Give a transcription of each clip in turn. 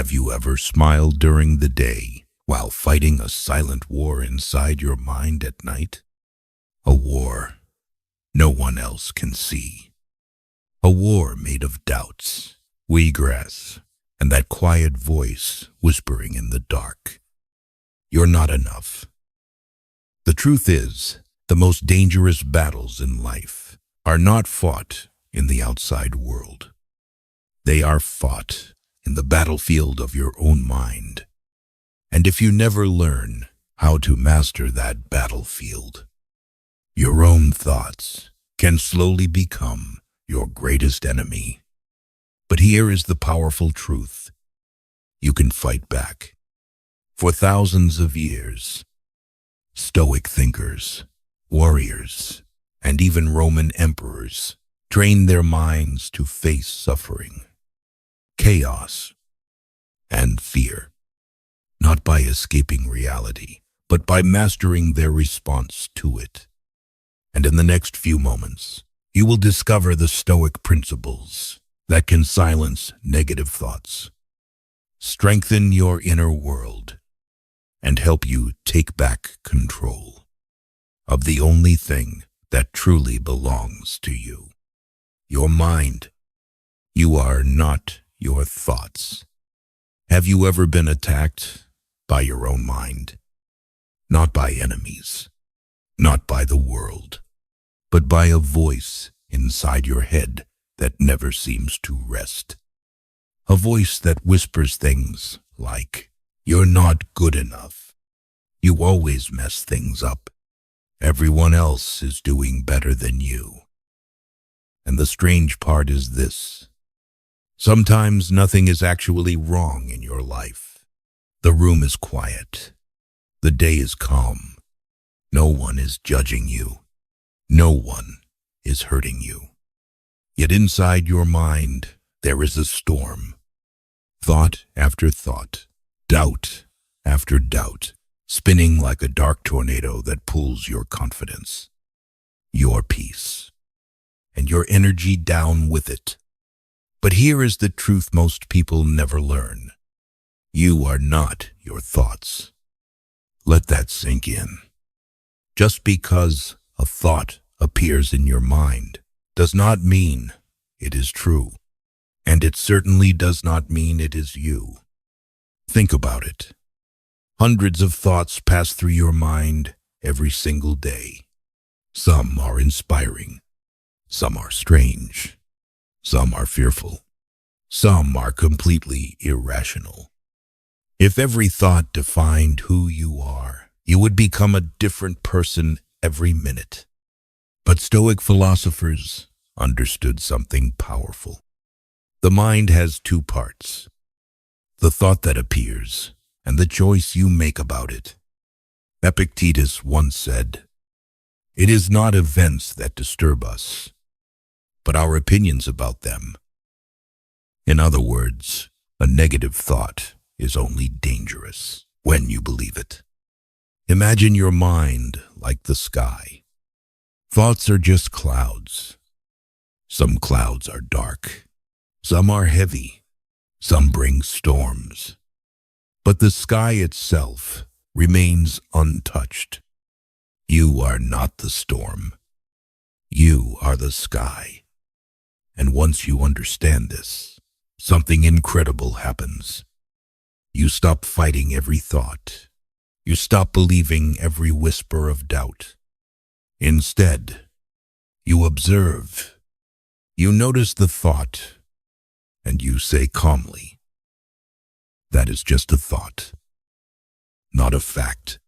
Have you ever smiled during the day while fighting a silent war inside your mind at night? A war no one else can see. A war made of doubts, wheatgrass, and that quiet voice whispering in the dark. You're not enough. The truth is, the most dangerous battles in life are not fought in the outside world. They are fought in the battlefield of your own mind. And if you never learn how to master that battlefield, your own thoughts can slowly become your greatest enemy. But here is the powerful truth. You can fight back. For thousands of years, Stoic thinkers, warriors, and even Roman emperors trained their minds to face suffering, chaos, and fear, not by escaping reality, but by mastering their response to it. And in the next few moments, you will discover the Stoic principles that can silence negative thoughts, strengthen your inner world, and help you take back control of the only thing that truly belongs to you, your mind. You are not your thoughts. Have you ever been attacked by your own mind? Not by enemies, not by the world, but by a voice inside your head that never seems to rest. A voice that whispers things like, "You're not good enough. You always mess things up. Everyone else is doing better than you." And the strange part is this. Sometimes nothing is actually wrong in your life. The room is quiet. The day is calm. No one is judging you. No one is hurting you. Yet inside your mind, there is a storm. Thought after thought, doubt after doubt, spinning like a dark tornado that pulls your confidence, your peace, and your energy down with it. But here is the truth most people never learn. You are not your thoughts. Let that sink in. Just because a thought appears in your mind does not mean it is true, and it certainly does not mean it is you. Think about it. Hundreds of thoughts pass through your mind every single day. Some are inspiring. Some are strange. Some are fearful. Some are completely irrational. If every thought defined who you are, you would become a different person every minute. But Stoic philosophers understood something powerful. The mind has two parts: the thought that appears and the choice you make about it. Epictetus once said, "It is not events that disturb us, but our opinions about them." In other words, a negative thought is only dangerous when you believe it. Imagine your mind like the sky. Thoughts are just clouds. Some clouds are dark. Some are heavy. Some bring storms. But the sky itself remains untouched. You are not the storm. You are the sky. And once you understand this, something incredible happens. You stop fighting every thought. You stop believing every whisper of doubt. Instead, you observe. You notice the thought, and you say calmly, "That is just a thought, not a fact,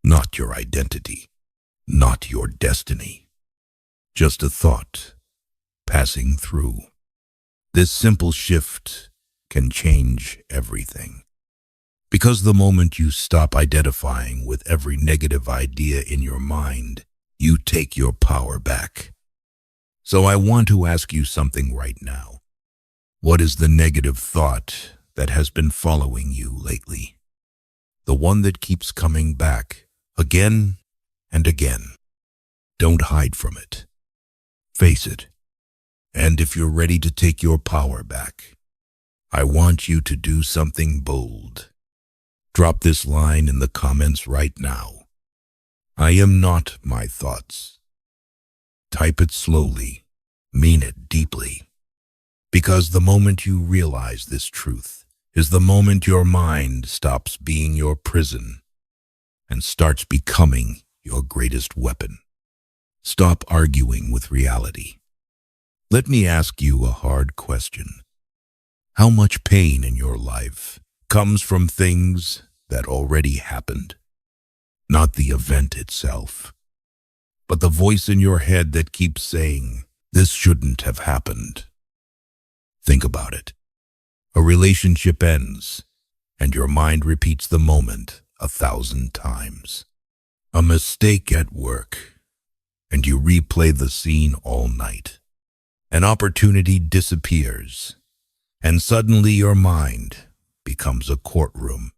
not your identity, not your destiny. Just a thought passing through." This simple shift can change everything. Because the moment you stop identifying with every negative idea in your mind, you take your power back. So I want to ask you something right now. What is the negative thought that has been following you lately? The one that keeps coming back again and again. Don't hide from it. Face it. And if you're ready to take your power back, I want you to do something bold. Drop this line in the comments right now. I am not my thoughts. Type it slowly. Mean it deeply. Because the moment you realize this truth is the moment your mind stops being your prison and starts becoming your greatest weapon. Stop arguing with reality. Let me ask you a hard question. How much pain in your life comes from things that already happened? Not the event itself, but the voice in your head that keeps saying, this shouldn't have happened. Think about it. A relationship ends, and your mind repeats the moment 1,000 times. A mistake at work, and you replay the scene all night. An opportunity disappears, and suddenly your mind becomes a courtroom,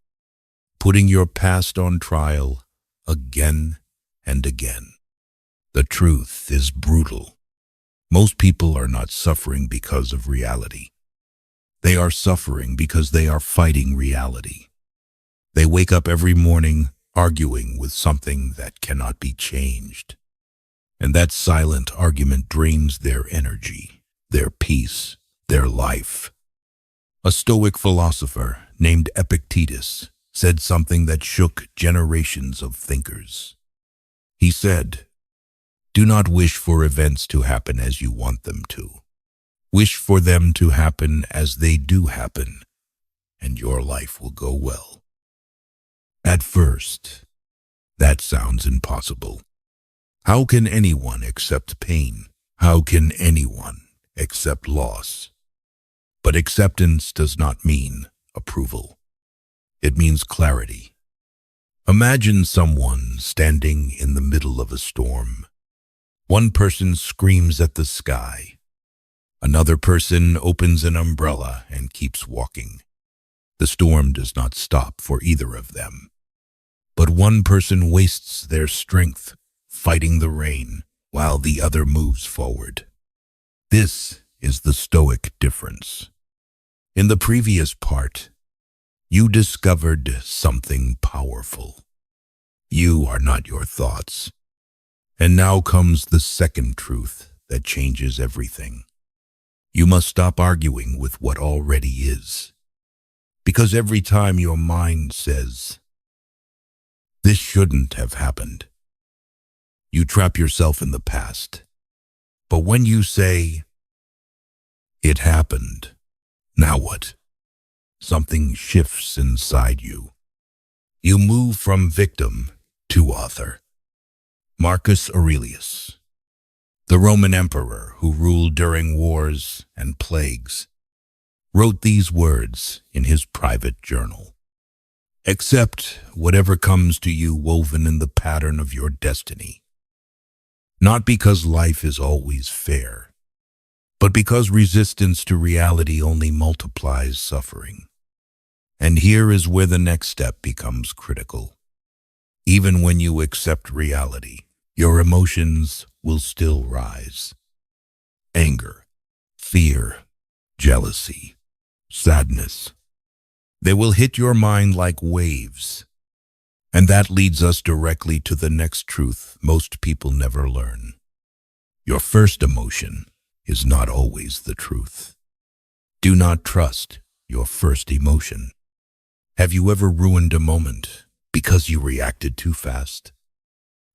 putting your past on trial again and again. The truth is brutal. Most people are not suffering because of reality. They are suffering because they are fighting reality. They wake up every morning arguing with something that cannot be changed. And that silent argument drains their energy, their peace, their life. A Stoic philosopher named Epictetus said something that shook generations of thinkers. He said, do not wish for events to happen as you want them to. Wish for them to happen as they do happen, and your life will go well. At first, that sounds impossible. How can anyone accept pain? How can anyone accept loss? But acceptance does not mean approval. It means clarity. Imagine someone standing in the middle of a storm. One person screams at the sky. Another person opens an umbrella and keeps walking. The storm does not stop for either of them. But one person wastes their strength fighting the rain while the other moves forward. This is the Stoic difference. In the previous part, you discovered something powerful. You are not your thoughts. And now comes the second truth that changes everything. You must stop arguing with what already is. Because every time your mind says, this shouldn't have happened, you trap yourself in the past. But when you say, it happened, now what? Something shifts inside you. You move from victim to author. Marcus Aurelius, the Roman emperor who ruled during wars and plagues, wrote these words in his private journal. Accept whatever comes to you woven in the pattern of your destiny. Not because life is always fair, but because resistance to reality only multiplies suffering. And here is where the next step becomes critical. Even when you accept reality, your emotions will still rise. Anger, fear, jealousy, sadness. They will hit your mind like waves. And that leads us directly to the next truth most people never learn. Your first emotion is not always the truth. Do not trust your first emotion. Have you ever ruined a moment because you reacted too fast?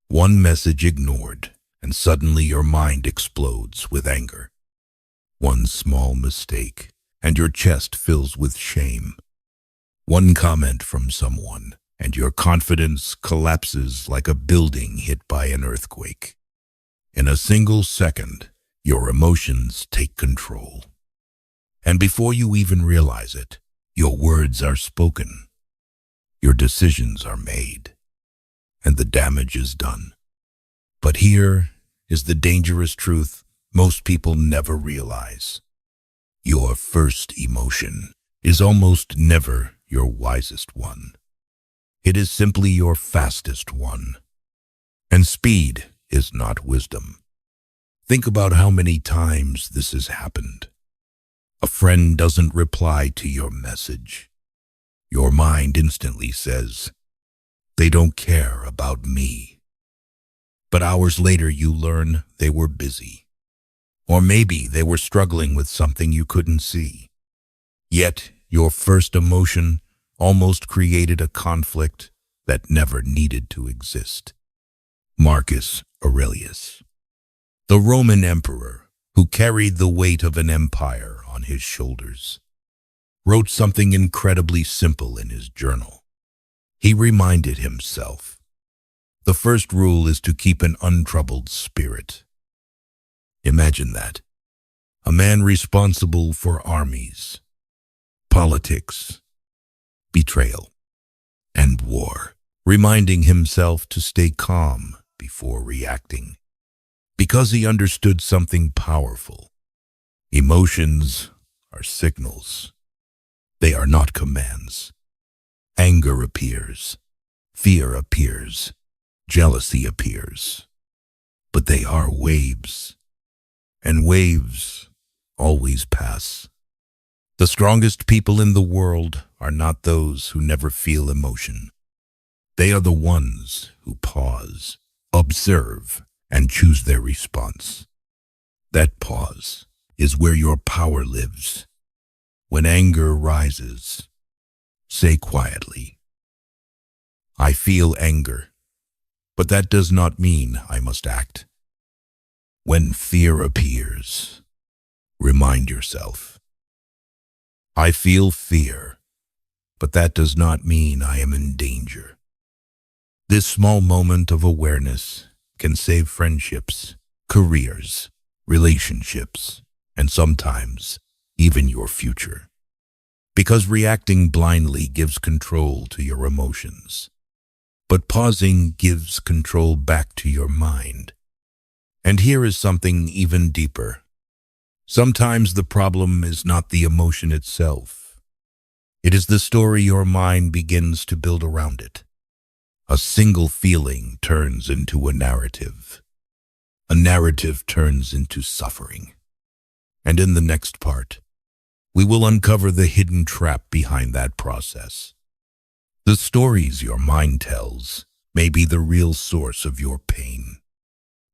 One message ignored, and suddenly your mind explodes with anger. One small mistake, and your chest fills with shame. One comment from someone, and your confidence collapses like a building hit by an earthquake. In a single second, your emotions take control. And before you even realize it, your words are spoken. Your decisions are made. And the damage is done. But here is the dangerous truth most people never realize. Your first emotion is almost never your wisest one. It is simply your fastest one. And speed is not wisdom. Think about how many times this has happened. A friend doesn't reply to your message. Your mind instantly says, they don't care about me. But hours later you learn they were busy. Or maybe they were struggling with something you couldn't see. Yet your first emotion almost created a conflict that never needed to exist. Marcus Aurelius, the Roman emperor who carried the weight of an empire on his shoulders, wrote something incredibly simple in his journal. He reminded himself, the first rule is to keep an untroubled spirit. Imagine that. A man responsible for armies, politics, betrayal, and war, reminding himself to stay calm before reacting, because he understood something powerful. Emotions are signals. They are not commands. Anger appears, fear appears, jealousy appears, but they are waves, and waves always pass. The strongest people in the world are not those who never feel emotion. They are the ones who pause, observe, and choose their response. That pause is where your power lives. When anger rises, say quietly, I feel anger, but that does not mean I must act. When fear appears, remind yourself, I feel fear, but that does not mean I am in danger. This small moment of awareness can save friendships, careers, relationships, and sometimes even your future. Because reacting blindly gives control to your emotions, but pausing gives control back to your mind. And here is something even deeper. Sometimes the problem is not the emotion itself. It is the story your mind begins to build around it. A single feeling turns into a narrative. A narrative turns into suffering. And in the next part, we will uncover the hidden trap behind that process. The stories your mind tells may be the real source of your pain.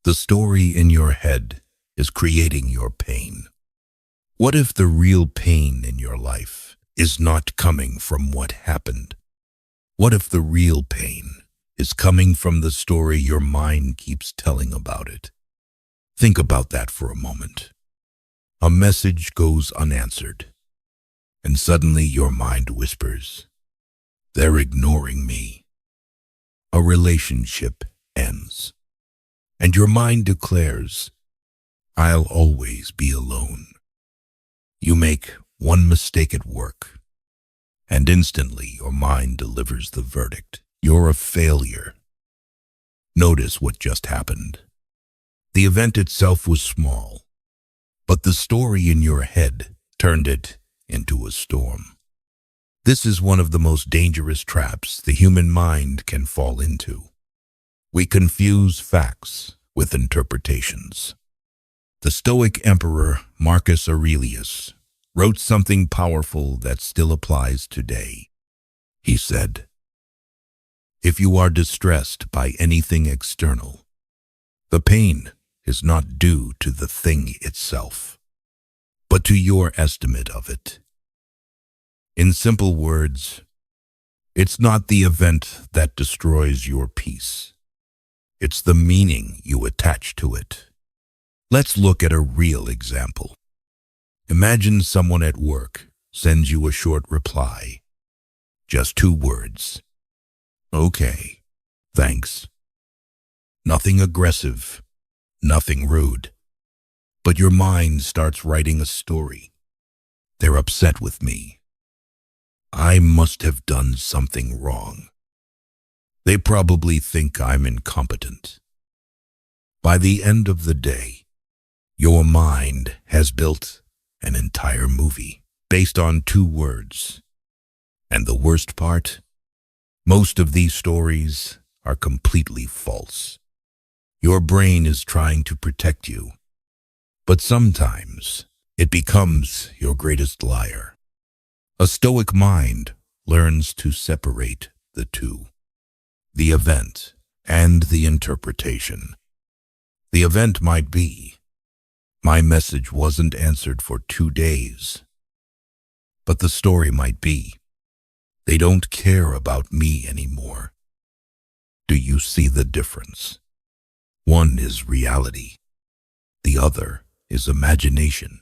The story in your head is creating your pain. What if the real pain in your life is not coming from what happened? What if the real pain is coming from the story your mind keeps telling about it? Think about that for a moment. A message goes unanswered, and suddenly your mind whispers, they're ignoring me. A relationship ends, and your mind declares, I'll always be alone. You make one mistake at work, and instantly your mind delivers the verdict. You're a failure. Notice what just happened. The event itself was small, but the story in your head turned it into a storm. This is one of the most dangerous traps the human mind can fall into. We confuse facts with interpretations. The Stoic emperor Marcus Aurelius wrote something powerful that still applies today. He said, if you are distressed by anything external, the pain is not due to the thing itself, but to your estimate of it. In simple words, it's not the event that destroys your peace. It's the meaning you attach to it. Let's look at a real example. Imagine someone at work sends you a short reply. Just 2 words. Okay, thanks. Nothing aggressive, nothing rude. But your mind starts writing a story. They're upset with me. I must have done something wrong. They probably think I'm incompetent. By the end of the day, your mind has built an entire movie based on 2 words. And the worst part? Most of these stories are completely false. Your brain is trying to protect you, but sometimes It becomes your greatest liar. A Stoic mind learns to separate the two, the event and the interpretation. The event might be, my message wasn't answered for 2 days. But the story might be, they don't care about me anymore. Do you see the difference? One is reality. The other is imagination.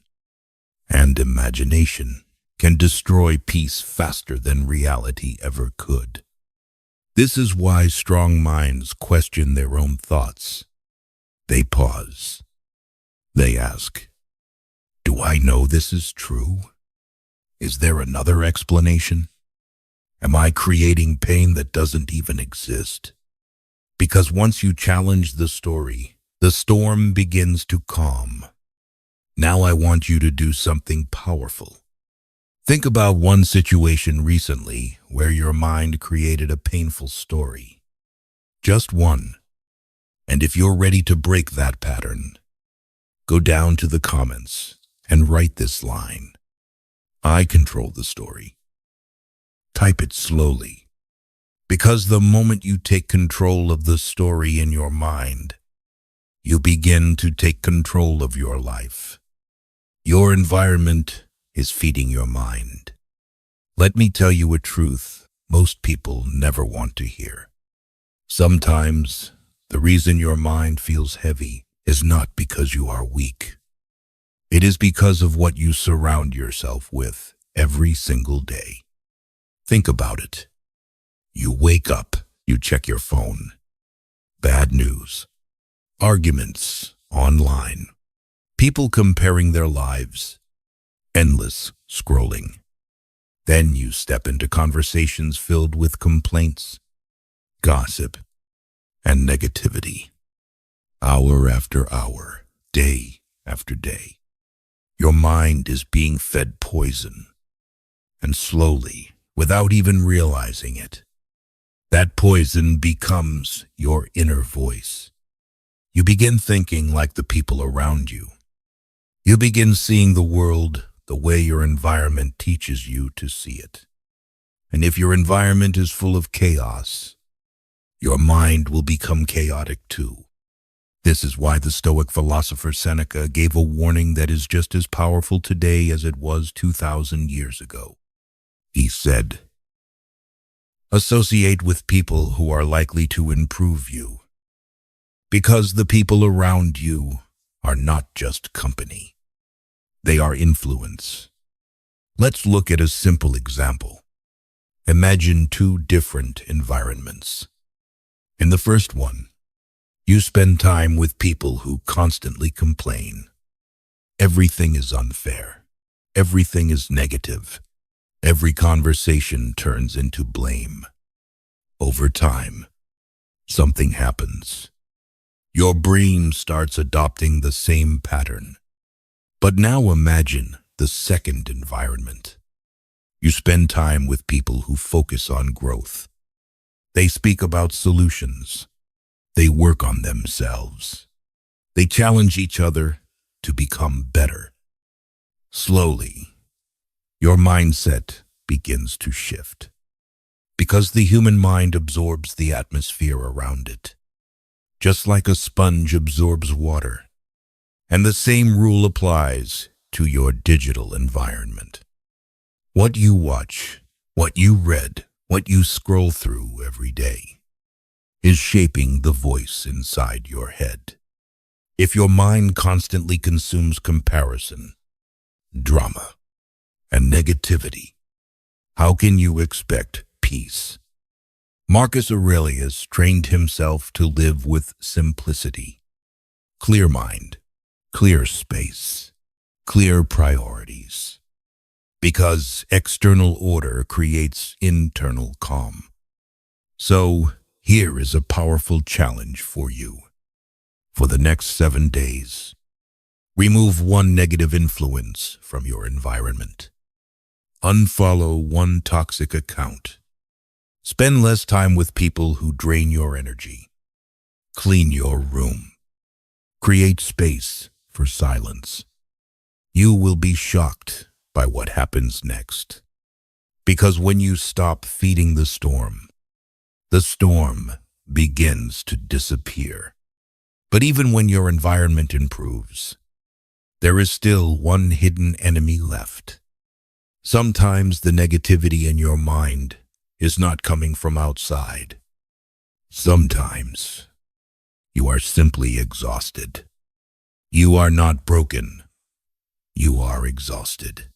And imagination can destroy peace faster than reality ever could. This is why strong minds question their own thoughts. They pause. They ask, do I know this is true? Is there another explanation? Am I creating pain that doesn't even exist? Because once you challenge the story, the storm begins to calm. Now I want you to do something powerful. Think about one situation recently where your mind created a painful story. Just one. And if you're ready to break that pattern, go down to the comments and write this line. I control the story. Type it slowly. Because the moment you take control of the story in your mind, you begin to take control of your life. Your environment is feeding your mind. Let me tell you a truth most people never want to hear. Sometimes, the reason your mind feels heavy is not because you are weak. It is because of what you surround yourself with every single day. Think about it. You wake up, you check your phone. Bad news. Arguments online. People comparing their lives. Endless scrolling. Then you step into conversations filled with complaints, gossip, and negativity. Hour after hour, day after day. Your mind is being fed poison. And slowly, without even realizing it, that poison becomes your inner voice. You begin thinking like the people around you. You begin seeing the world the way your environment teaches you to see it. And if your environment is full of chaos, your mind will become chaotic too. This is why the Stoic philosopher Seneca gave a warning that is just as powerful today as it was 2,000 years ago. He said, associate with people who are likely to improve you, because the people around you are not just company. They are influence. Let's look at a simple example. Imagine two different environments. In the first one, you spend time with people who constantly complain. Everything is unfair. Everything is negative. Every conversation turns into blame. Over time, something happens. Your brain starts adopting the same pattern. But now imagine the second environment. You spend time with people who focus on growth. They speak about solutions. They work on themselves. They challenge each other to become better. Slowly, your mindset begins to shift, because the human mind absorbs the atmosphere around it, just like a sponge absorbs water. And the same rule applies to your digital environment. What you watch, what you read, what you scroll through every day is shaping the voice inside your head. If your mind constantly consumes comparison, drama, and negativity, how can you expect peace? Marcus Aurelius trained himself to live with simplicity, clear mind, clear space, clear priorities, because external order creates internal calm. So, here is a powerful challenge for you. For the next 7 days, remove one negative influence from your environment. Unfollow one toxic account. Spend less time with people who drain your energy. Clean your room. Create space for silence. You will be shocked by what happens next. Because when you stop feeding the storm begins to disappear. But even when your environment improves, there is still one hidden enemy left. Sometimes the negativity in your mind is not coming from outside. Sometimes you are simply exhausted. You are not broken. You are exhausted.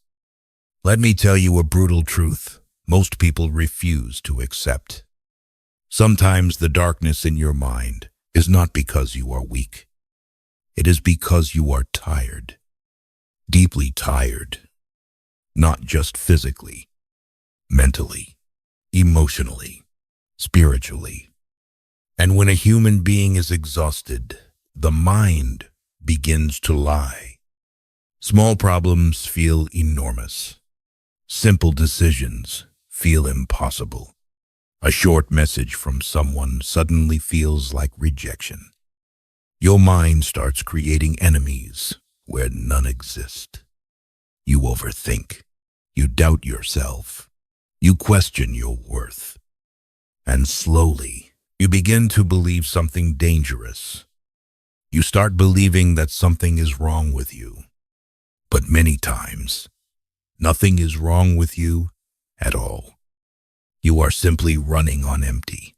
Let me tell you a brutal truth most people refuse to accept. Sometimes the darkness in your mind is not because you are weak. It is because you are tired, deeply tired, not just physically, mentally, emotionally, spiritually. And when a human being is exhausted, the mind begins to lie. Small problems feel enormous. Simple decisions feel impossible. A short message from someone suddenly feels like rejection. Your mind starts creating enemies where none exist. You overthink. You doubt yourself. You question your worth. And slowly, you begin to believe something dangerous. You start believing that something is wrong with you. But many times, nothing is wrong with you at all. You are simply running on empty.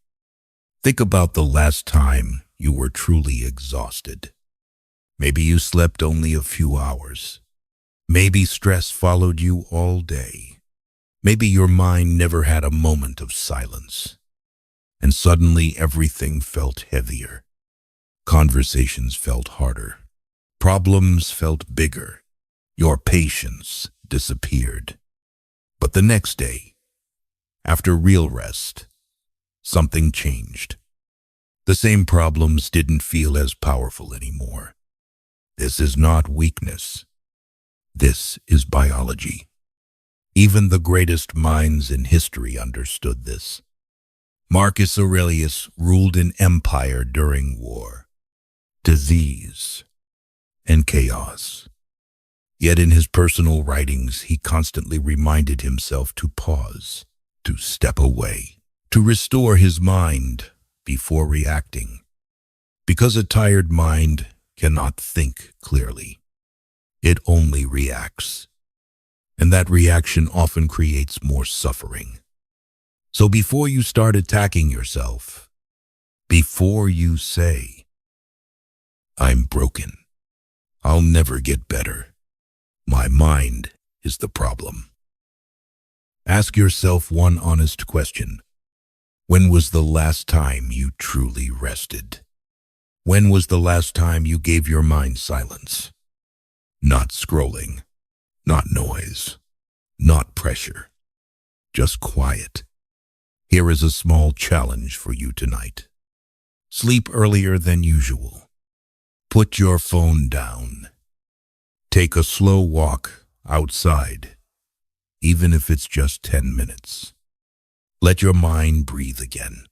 Think about the last time you were truly exhausted. Maybe you slept only a few hours. Maybe stress followed you all day. Maybe your mind never had a moment of silence. And suddenly everything felt heavier. Conversations felt harder. Problems felt bigger. Your patience disappeared. But the next day, after real rest, something changed. The same problems didn't feel as powerful anymore. This is not weakness. This is biology. Even the greatest minds in history understood this. Marcus Aurelius ruled an empire during war, disease, and chaos. Yet in his personal writings, he constantly reminded himself to pause, to step away, to restore his mind before reacting. Because a tired mind cannot think clearly. It only reacts. And that reaction often creates more suffering. So before you start attacking yourself, before you say, "I'm broken, I'll never get better, my mind is the problem," ask yourself one honest question. When was the last time you truly rested? When was the last time you gave your mind silence? Not scrolling, not noise, not pressure, just quiet. Here is a small challenge for you tonight. Sleep earlier than usual. Put your phone down. Take a slow walk outside, even if it's just 10 minutes. Let your mind breathe again.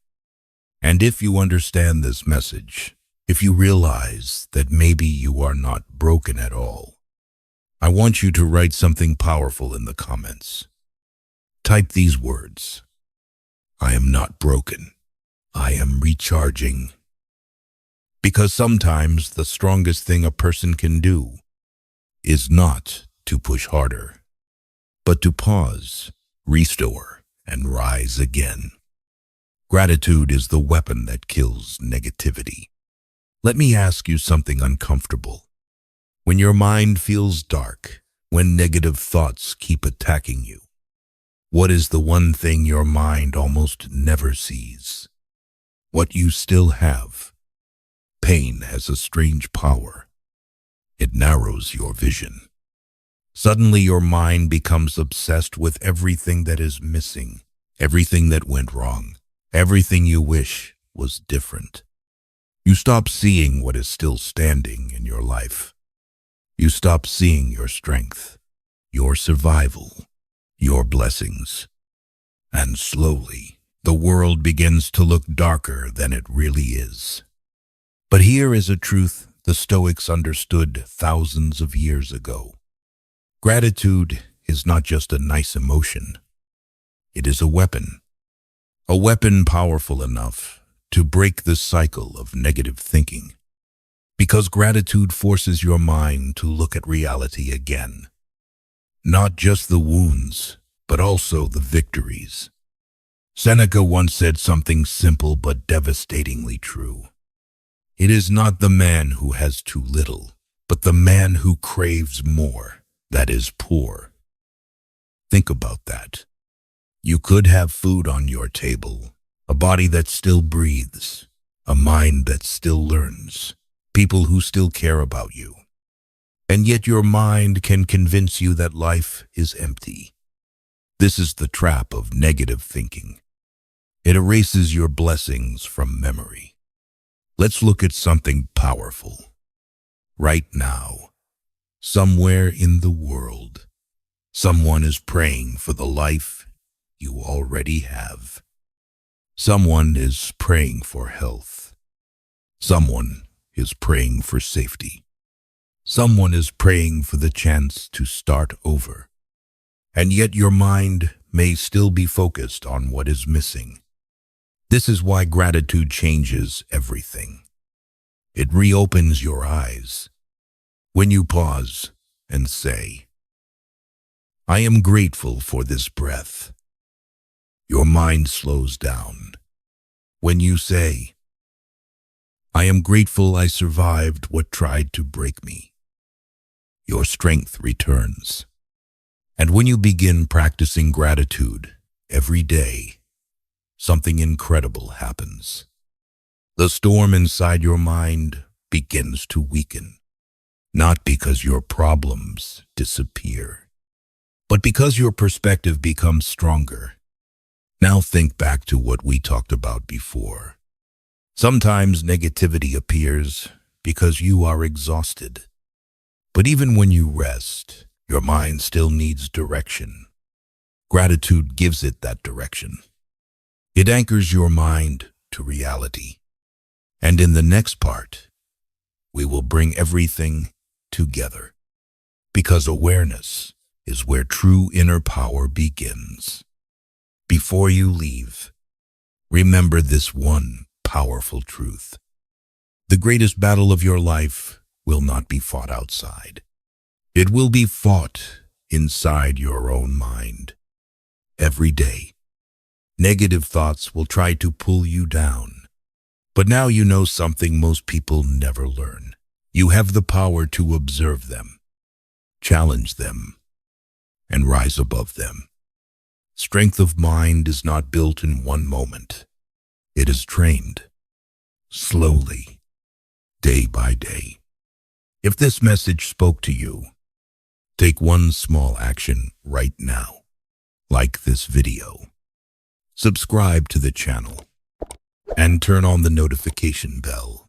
And if you understand this message, if you realize that maybe you are not broken at all, I want you to write something powerful in the comments. Type these words: I am not broken. I am recharging. Because sometimes the strongest thing a person can do is not to push harder, but to pause, restore, and rise again. Gratitude is the weapon that kills negativity. Let me ask you something uncomfortable. When your mind feels dark, when negative thoughts keep attacking you, what is the one thing your mind almost never sees? What you still have. Pain has a strange power. It narrows your vision. Suddenly your mind becomes obsessed with everything that is missing, everything that went wrong, everything you wish was different. You stop seeing what is still standing in your life. You stop seeing your strength, your survival, your blessings. And slowly, the world begins to look darker than it really is. But here is a truth the Stoics understood thousands of years ago. Gratitude is not just a nice emotion. It is a weapon powerful enough to break the cycle of negative thinking. Because gratitude forces your mind to look at reality again. Not just the wounds, but also the victories. Seneca once said something simple but devastatingly true. It is not the man who has too little, but the man who craves more that is poor. Think about that. You could have food on your table, a body that still breathes, a mind that still learns, people who still care about you. And yet your mind can convince you that life is empty. This is the trap of negative thinking. It erases your blessings from memory. Let's look at something powerful. Right now, somewhere in the world, someone is praying for the life you already have. Someone is praying for health. Someone is praying for safety. Someone is praying for the chance to start over. And yet your mind may still be focused on what is missing. This is why gratitude changes everything. It reopens your eyes. When you pause and say, "I am grateful for this breath," your mind slows down. When you say, "I am grateful I survived what tried to break me," your strength returns. And when you begin practicing gratitude every day, something incredible happens. The storm inside your mind begins to weaken, not because your problems disappear, but because your perspective becomes stronger. Now think back to what we talked about before. Sometimes negativity appears because you are exhausted. But even when you rest, your mind still needs direction. Gratitude gives it that direction. It anchors your mind to reality. And in the next part, we will bring everything together. Because awareness is where true inner power begins. Before you leave, remember this one powerful truth. The greatest battle of your life will not be fought outside. It will be fought inside your own mind. Every day, negative thoughts will try to pull you down. But now you know something most people never learn. You have the power to observe them, challenge them, and rise above them. Strength of mind is not built in one moment. It is trained, slowly, day by day. If this message spoke to you, take one small action right now. Like this video, subscribe to the channel, and turn on the notification bell.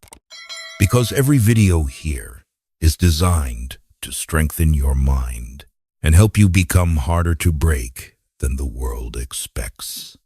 Because every video here is designed to strengthen your mind and help you become harder to break than the world expects.